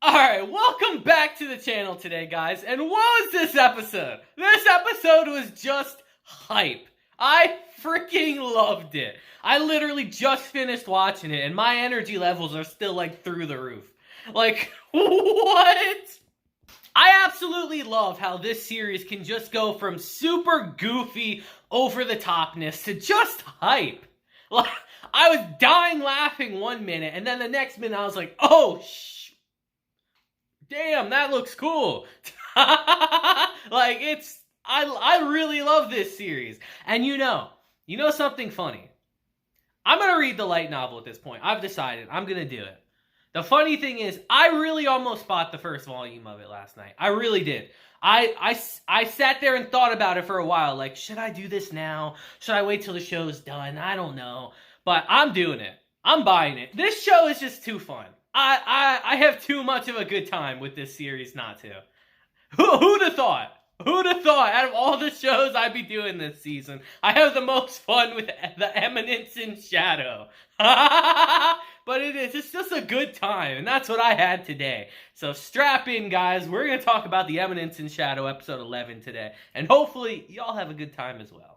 Alright, welcome back to the channel today, guys. And what was this episode? This episode was just hype. I freaking loved it. I literally just finished watching it, and my energy levels are still, through the roof. What? I absolutely love how this series can just go from super goofy, over-the-topness to just hype. I was dying laughing one minute, and then the next minute I was like, oh, damn, that looks cool. I really love this series. And you know something funny? I'm going to read the light novel at this point. I've decided. I'm going to do it. The funny thing is, I really almost bought the first volume of it last night. I really did. I sat there and thought about it for a while. Should I do this now? Should I wait till the show's done? I don't know. But I'm doing it. I'm buying it. This show is just too fun. I have too much of a good time with this series not to. Who'd have thought? Who'd have thought out of all the shows I'd be doing this season, I have the most fun with the Eminence in Shadow. But it's just a good time, and that's what I had today. So strap in, guys. We're going to talk about the Eminence in Shadow, episode 11 today, and hopefully y'all have a good time as well.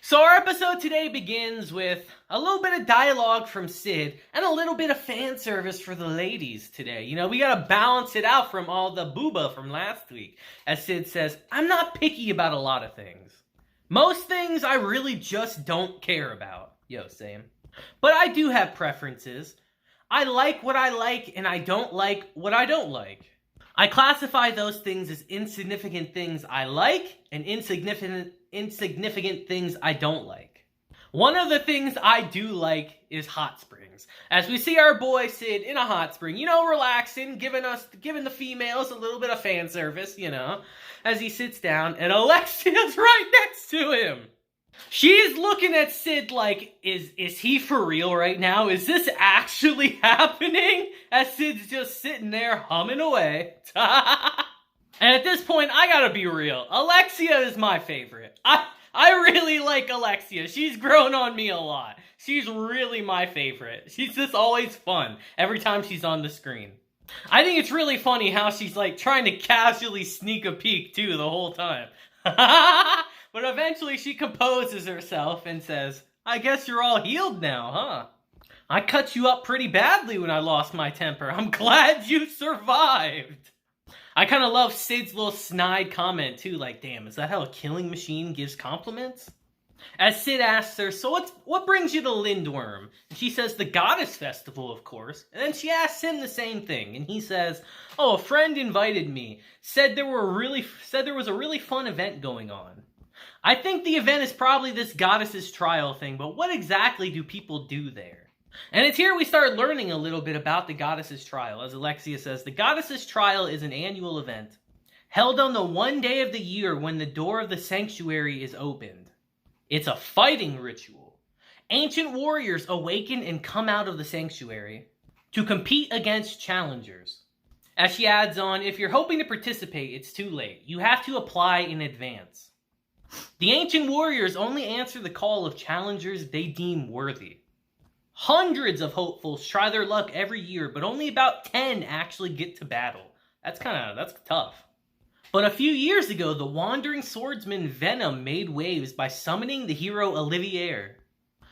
So our episode today begins with a little bit of dialogue from Cid and a little bit of fan service for the ladies today. We gotta balance it out from all the booba from last week. As Cid says, I'm not picky about a lot of things. Most things I really just don't care about. Yo, same. But I do have preferences. I like what I like and I don't like what I don't like. I classify those things as insignificant things I like and insignificant things I don't like. One of the things I do like is hot springs. As we see our boy Cid in a hot spring, relaxing, giving the females a little bit of fan service, as he sits down, and Alexia's right next to him. She's looking at Cid like, is he for real right now? Is this actually happening? As Cid's just sitting there humming away. And at this point, I gotta be real. Alexia is my favorite. I really like Alexia. She's grown on me a lot. She's really my favorite. She's just always fun every time she's on the screen. I think it's really funny how she's trying to casually sneak a peek too the whole time. But eventually she composes herself and says, I guess you're all healed now, huh? I cut you up pretty badly when I lost my temper. I'm glad you survived. I kind of love Cid's little snide comment too, damn, is that how a killing machine gives compliments? As Cid asks her, so what brings you to Lindworm? And she says, the Goddess Festival, of course. And then she asks him the same thing, and he says, oh, a friend invited me, said there was a really fun event going on. I think the event is probably this Goddess's Trial thing, but what exactly do people do there? And it's here we start learning a little bit about the Goddess's Trial. As Alexia says, the Goddess's Trial is an annual event held on the one day of the year when the door of the sanctuary is opened. It's a fighting ritual. Ancient warriors awaken and come out of the sanctuary to compete against challengers. As she adds on, if you're hoping to participate, it's too late. You have to apply in advance. The ancient warriors only answer the call of challengers they deem worthy. Hundreds of hopefuls try their luck every year, but only about 10 actually get to battle. That's tough. But a few years ago, the wandering swordsman Venom made waves by summoning the hero Olivier.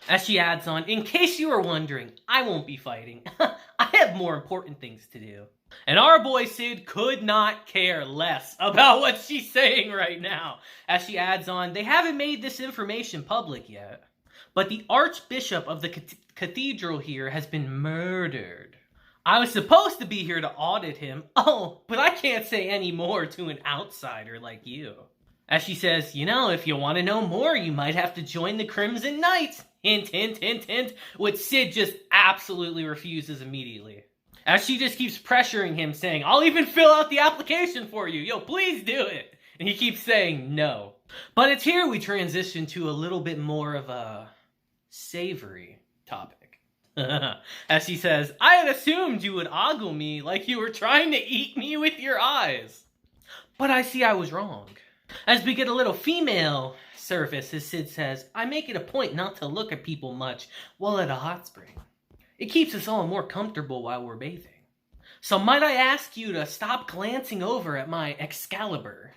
As she adds on, in case you were wondering, I won't be fighting. I have more important things to do. And our boy Cid could not care less about what she's saying right now. As she adds on, they haven't made this information public yet. But the Archbishop of the cathedral here has been murdered. I was supposed to be here to audit him. Oh, but I can't say any more to an outsider like you. As she says, if you want to know more, you might have to join the Crimson Knights. Hint, hint, hint, hint. Which Cid just absolutely refuses immediately. As she just keeps pressuring him, saying, I'll even fill out the application for you. Yo, please do it. And he keeps saying no. But it's here we transition to a little bit more of a savory topic. As she says, I had assumed you would ogle me like you were trying to eat me with your eyes. But I see I was wrong. As we get a little female service, as Cid says, I make it a point not to look at people much while at a hot spring. It keeps us all more comfortable while we're bathing. So might I ask you to stop glancing over at my Excalibur?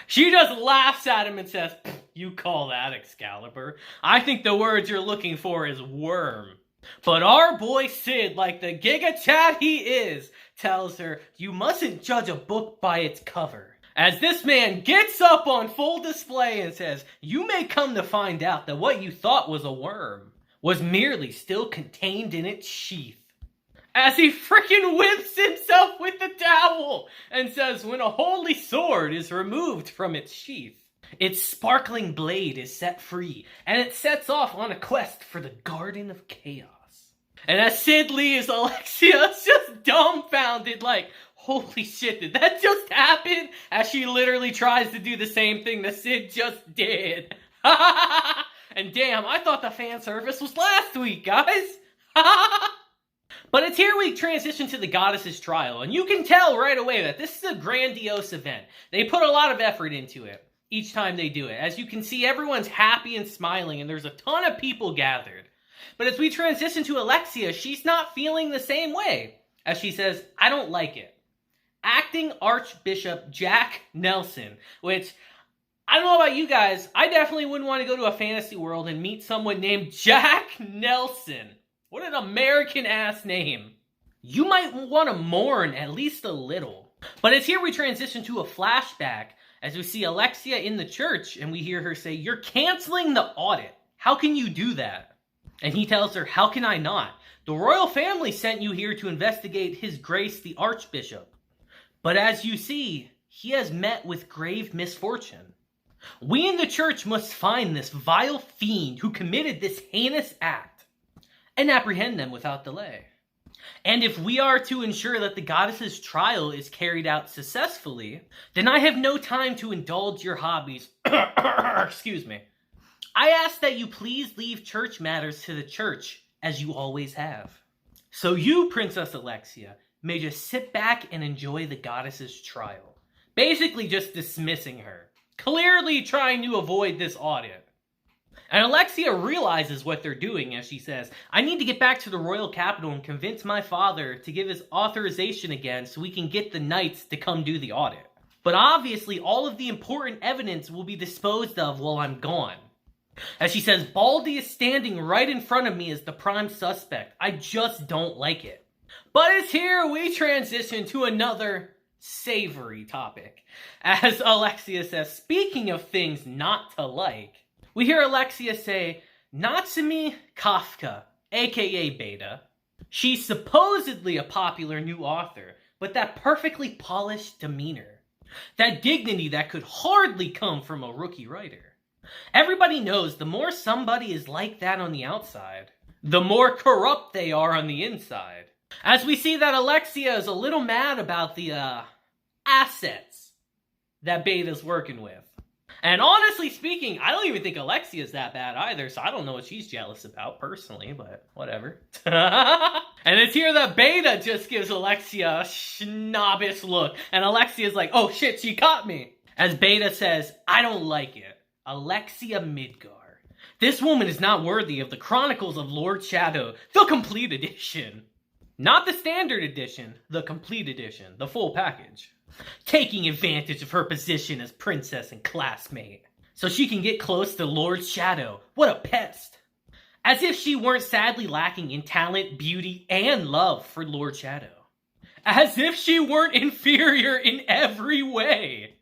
She just laughs at him and says, "You call that Excalibur? I think the word you're looking for is worm." But our boy Cid, like the Giga Chad he is, tells her, "You mustn't judge a book by its cover." As this man gets up on full display and says, "You may come to find out that what you thought was a worm was merely still contained in its sheath." As he freaking whips himself with the towel and says, "When a holy sword is removed from its sheath, its sparkling blade is set free, and it sets off on a quest for the Garden of Chaos." And as Cid leaves, Alexia is just dumbfounded, like, holy shit, did that just happen? As she literally tries to do the same thing that Cid just did. And damn, I thought the fan service was last week, guys. But it's here we transition to the goddess's trial, and you can tell right away that this is a grandiose event. They put a lot of effort into it each time they do it. As you can see, everyone's happy and smiling, and there's a ton of people gathered. But as we transition to Alexia, she's not feeling the same way. As she says, "I don't like it." Acting Archbishop Jack Nelson, which, I don't know about you guys, I definitely wouldn't want to go to a fantasy world and meet someone named Jack Nelson. What an American-ass name. You might want to mourn at least a little. But it's here we transition to a flashback as we see Alexia in the church and we hear her say, "You're canceling the audit. How can you do that?" And he tells her, "How can I not? The royal family sent you here to investigate His Grace the Archbishop. But as you see, he has met with grave misfortune. We in the church must find this vile fiend who committed this heinous act and apprehend them without delay. And if we are to ensure that the goddess's trial is carried out successfully, then I have no time to indulge your hobbies." Excuse me. "I ask that you please leave church matters to the church, as you always have. So you, Princess Alexia, may just sit back and enjoy the goddess's trial." Basically just dismissing her. Clearly trying to avoid this audit. And Alexia realizes what they're doing as she says, "I need to get back to the royal capital and convince my father to give his authorization again so we can get the knights to come do the audit. But obviously all of the important evidence will be disposed of while I'm gone." As she says, "Baldy is standing right in front of me as the prime suspect. I just don't like it." But it's here we transition to another savory topic. As Alexia says, "Speaking of things not to like," we hear Alexia say, "Natsumi Kafka, aka Beta. She's supposedly a popular new author, but that perfectly polished demeanor. That dignity that could hardly come from a rookie writer. Everybody knows the more somebody is like that on the outside, the more corrupt they are on the inside." As we see that Alexia is a little mad about the assets that Beta's working with. And honestly speaking, I don't even think Alexia's that bad either, so I don't know what she's jealous about personally, but whatever. And it's here that Beta just gives Alexia a snobbish look, and Alexia's like, "Oh shit, she caught me." As Beta says, "I don't like it. Alexia Midgar. This woman is not worthy of the Chronicles of Lord Shadow, the complete edition. Not the standard edition, the complete edition, the full package. Taking advantage of her position as princess and classmate, so she can get close to Lord Shadow. What a pest. As if she weren't sadly lacking in talent, beauty, and love for Lord Shadow. As if she weren't inferior in every way.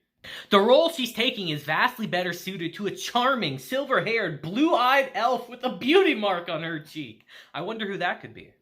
The role she's taking is vastly better suited to a charming, silver-haired, blue-eyed elf with a beauty mark on her cheek. I wonder who that could be.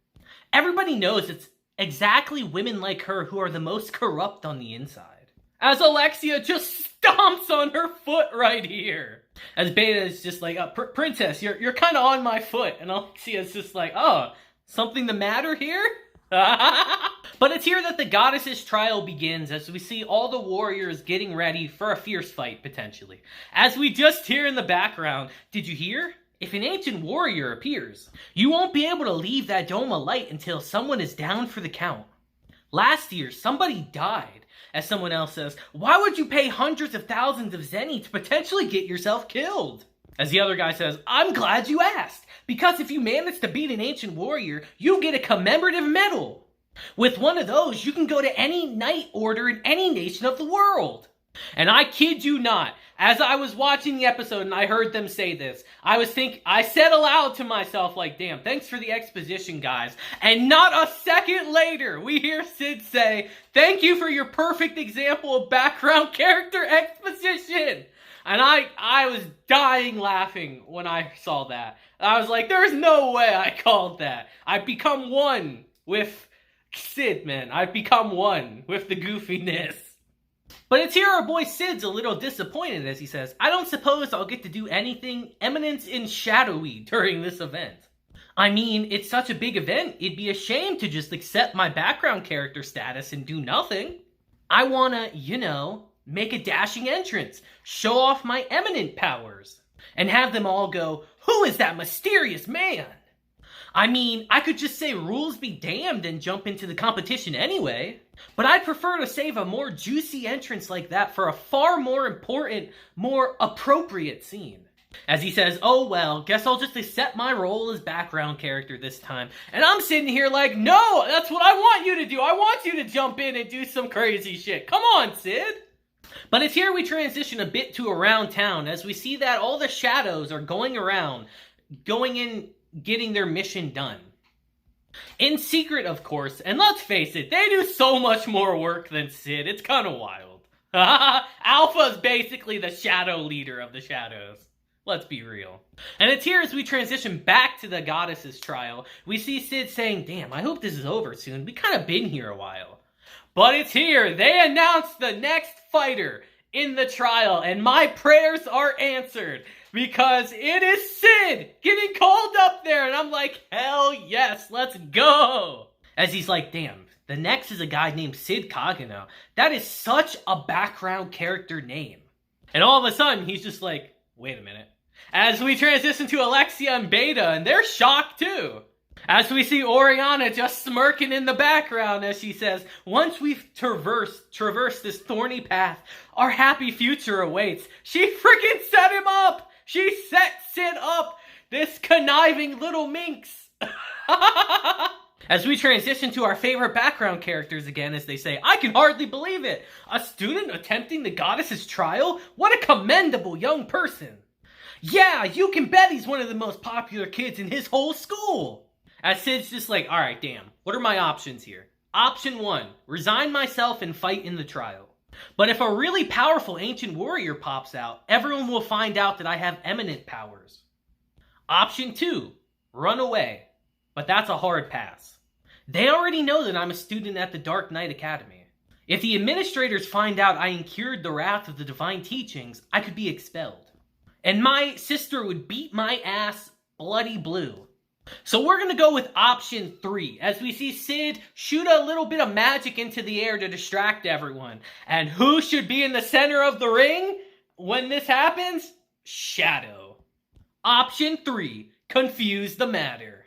Everybody knows it's exactly women like her who are the most corrupt on the inside." As Alexia just stomps on her foot right here. As Beta is just like, "Princess, you're kind of on my foot." And Alexia's just like, "Oh, something the matter here?" But it's here that the goddess's trial begins as we see all the warriors getting ready for a fierce fight, potentially. As we just hear in the background, "Did you hear? If an ancient warrior appears, you won't be able to leave that dome alight until someone is down for the count. Last year, somebody died." As someone else says, "Why would you pay hundreds of thousands of zenny to potentially get yourself killed?" As the other guy says, "I'm glad you asked, because if you manage to beat an ancient warrior, you get a commemorative medal." With one of those, you can go to any night order in any nation of the world. And I kid you not, as I was watching the episode and I heard them say this, I said aloud to myself, like, damn, thanks for the exposition, guys. And not a second later, we hear Cid say, thank you for your perfect example of background character exposition. And I was dying laughing when I saw that. I was like, there's no way I called that. I've become one with Cid, man. I've become one with the goofiness. But it's here our boy Cid's a little disappointed as he says, I don't suppose I'll get to do anything Eminence in shadowy during this event. I mean, it's such a big event, it'd be a shame to just accept my background character status and do nothing. I wanna, make a dashing entrance, show off my eminent powers, and have them all go, who is that mysterious man? I mean, I could just say rules be damned and jump into the competition anyway. But I'd prefer to save a more juicy entrance like that for a far more important, more appropriate scene. As he says, oh well, guess I'll just accept my role as background character this time. And I'm sitting here like, no, that's what I want you to do. I want you to jump in and do some crazy shit. Come on, Cid. But it's here we transition a bit to around town as we see that all the shadows are going around, going in, getting their mission done. In secret, of course, and let's face it, they do so much more work than Cid, it's kind of wild. Alpha's basically the shadow leader of the shadows. Let's be real. And it's here as we transition back to the goddess's trial, we see Cid saying, damn, I hope this is over soon, we kind of been here a while. But it's here, they announced the next fighter in the trial, and my prayers are answered. Because it is Cid getting called up there. And I'm like, hell yes, let's go. As he's like, damn, the next is a guy named Cid Kagano. That is such a background character name. And all of a sudden, he's just like, wait a minute. As we transition to Alexia and Beta, and they're shocked too. As we see Oriana just smirking in the background as she says, once we've traversed this thorny path, our happy future awaits. She freaking set him up. She set Cid up, this conniving little minx. As we transition to our favorite background characters again, as they say, I can hardly believe it. A student attempting the goddess's trial? What a commendable young person. Yeah, you can bet he's one of the most popular kids in his whole school. As Cid's just like, alright, damn, what are my options here? Option 1, resign myself and fight in the trial. But if a really powerful ancient warrior pops out, everyone will find out that I have eminent powers. Option 2, run away. But that's a hard pass. They already know that I'm a student at the Dark Knight Academy. If the administrators find out I incurred the wrath of the divine teachings, I could be expelled. And my sister would beat my ass bloody blue. So we're going to go with option 3, as we see Cid shoot a little bit of magic into the air to distract everyone. And who should be in the center of the ring when this happens? Shadow. Option 3, confuse the matter.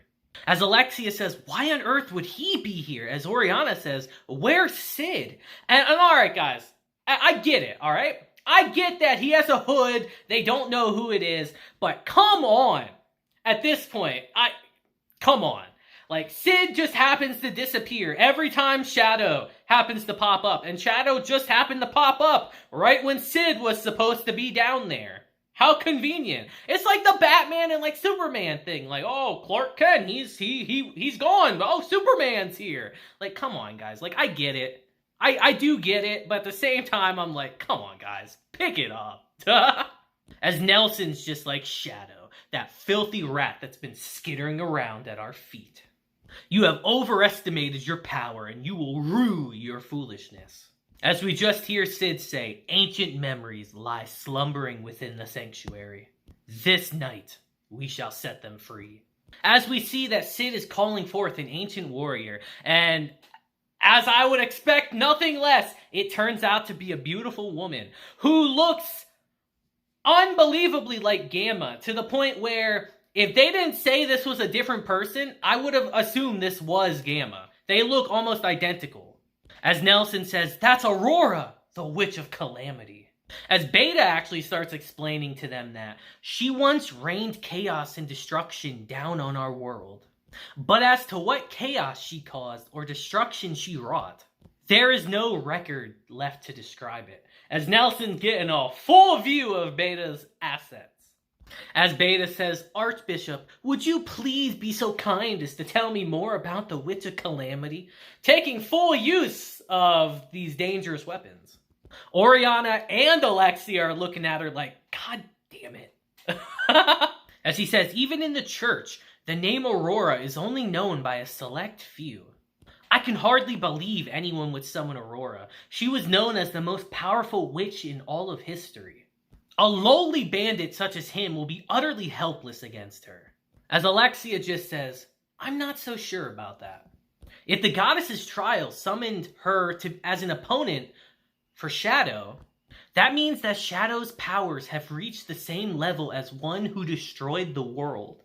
As Alexia says, why on earth would he be here? As Oriana says, where's Cid? And alright guys, I get it, alright? I get that he has a hood, they don't know who it is, but come on. At this point, come on. Like, Cid just happens to disappear every time Shadow happens to pop up. And Shadow just happened to pop up right when Cid was supposed to be down there. How convenient. It's like the Batman and like Superman thing. Like, oh, Clark Kent, he's gone. Oh, Superman's here. Like, come on, guys. Like, I get it. I do get it. But at the same time, I'm like, come on, guys. Pick it up. As Nelson's just like, Shadow, that filthy rat that's been skittering around at our feet. You have overestimated your power, and you will rue your foolishness. As we just hear Cid say, ancient memories lie slumbering within the sanctuary. This night, we shall set them free. As we see that Cid is calling forth an ancient warrior, and as I would expect nothing less, it turns out to be a beautiful woman who looks unbelievably like Gamma, to the point where if they didn't say this was a different person, I would have assumed this was Gamma. They look almost identical. As Nelson says, that's Aurora, the Witch of Calamity. As Beta actually starts explaining to them that she once rained chaos and destruction down on our world. But as to what chaos she caused or destruction she wrought, there is no record left to describe it, as Nelson's getting a full view of Beta's assets. As Beta says, Archbishop, would you please be so kind as to tell me more about the Witch of Calamity, taking full use of these dangerous weapons? Oriana and Alexia are looking at her like, God damn it. As he says, even in the church, the name Aurora is only known by a select few. I can hardly believe anyone would summon Aurora. She was known as the most powerful witch in all of history. A lowly bandit such as him will be utterly helpless against her. As Alexia just says, I'm not so sure about that. If the goddess's trial summoned her as an opponent for Shadow, that means that Shadow's powers have reached the same level as one who destroyed the world.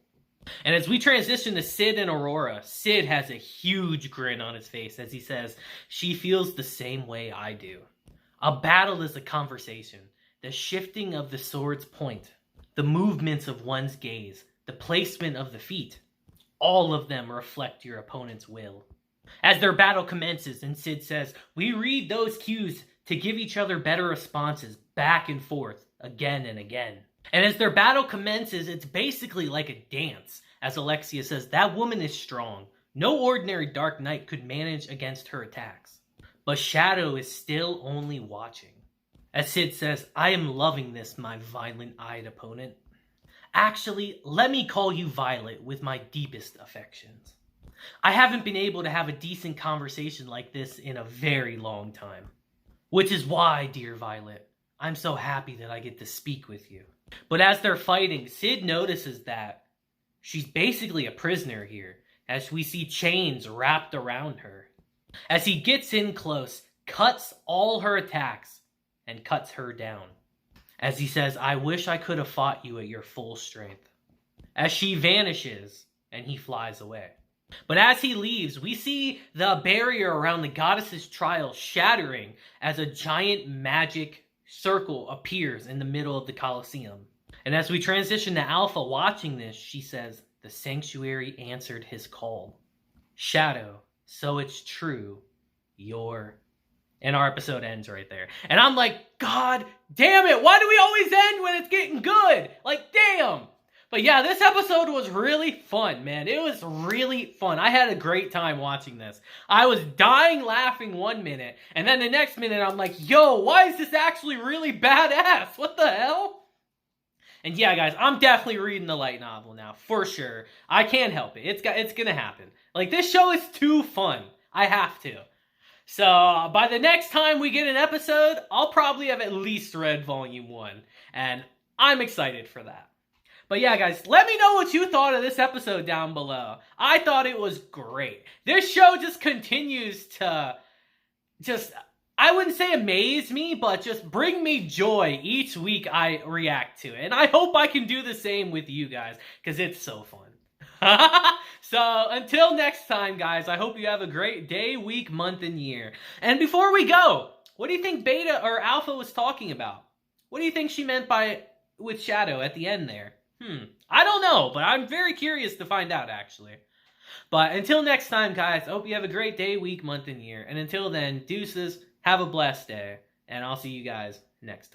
And as we transition to Cid and Aurora, Cid has a huge grin on his face as he says, she feels the same way I do. A battle is a conversation. The shifting of the sword's point, the movements of one's gaze, the placement of the feet, all of them reflect your opponent's will. As their battle commences and Cid says, we read those cues to give each other better responses back and forth, again and again. And as their battle commences, it's basically like a dance. As Alexia says, that woman is strong. No ordinary Dark Knight could manage against her attacks. But Shadow is still only watching. As Cid says, I am loving this, my violent-eyed opponent. Actually, let me call you Violet with my deepest affections. I haven't been able to have a decent conversation like this in a very long time. Which is why, dear Violet, I'm so happy that I get to speak with you. But as they're fighting, Cid notices that she's basically a prisoner here, as we see chains wrapped around her. As he gets in close, cuts all her attacks, and cuts her down. As he says, I wish I could have fought you at your full strength. As she vanishes, and he flies away. But as he leaves, we see the barrier around the goddess's trial shattering as a giant magic circle appears in the middle of the Colosseum. And as we transition to Alpha watching this, she says, the sanctuary answered his call. Shadow, so it's true, you're... And our episode ends right there. And I'm like, God damn it, why do we always end when it's getting good? Like, damn! But yeah, this episode was really fun, man. It was really fun. I had a great time watching this. I was dying laughing 1 minute, and then the next minute I'm like, yo, why is this actually really badass? What the hell? And yeah, guys, I'm definitely reading the light novel now, for sure. I can't help it. It's gonna happen. Like, this show is too fun. I have to. So, by the next time we get an episode, I'll probably have at least read Volume 1. And I'm excited for that. But yeah, guys, let me know what you thought of this episode down below. I thought it was great. This show just continues to I wouldn't say amaze me, but just bring me joy each week I react to it. And I hope I can do the same with you guys, because it's so fun. So, until next time, guys, I hope you have a great day, week, month, and year. And before we go, what do you think Beta or Alpha was talking about? What do you think she meant with Shadow at the end there? I don't know, but I'm very curious to find out, actually. But until next time, guys, I hope you have a great day, week, month, and year. And until then, deuces, have a blessed day, and I'll see you guys next time.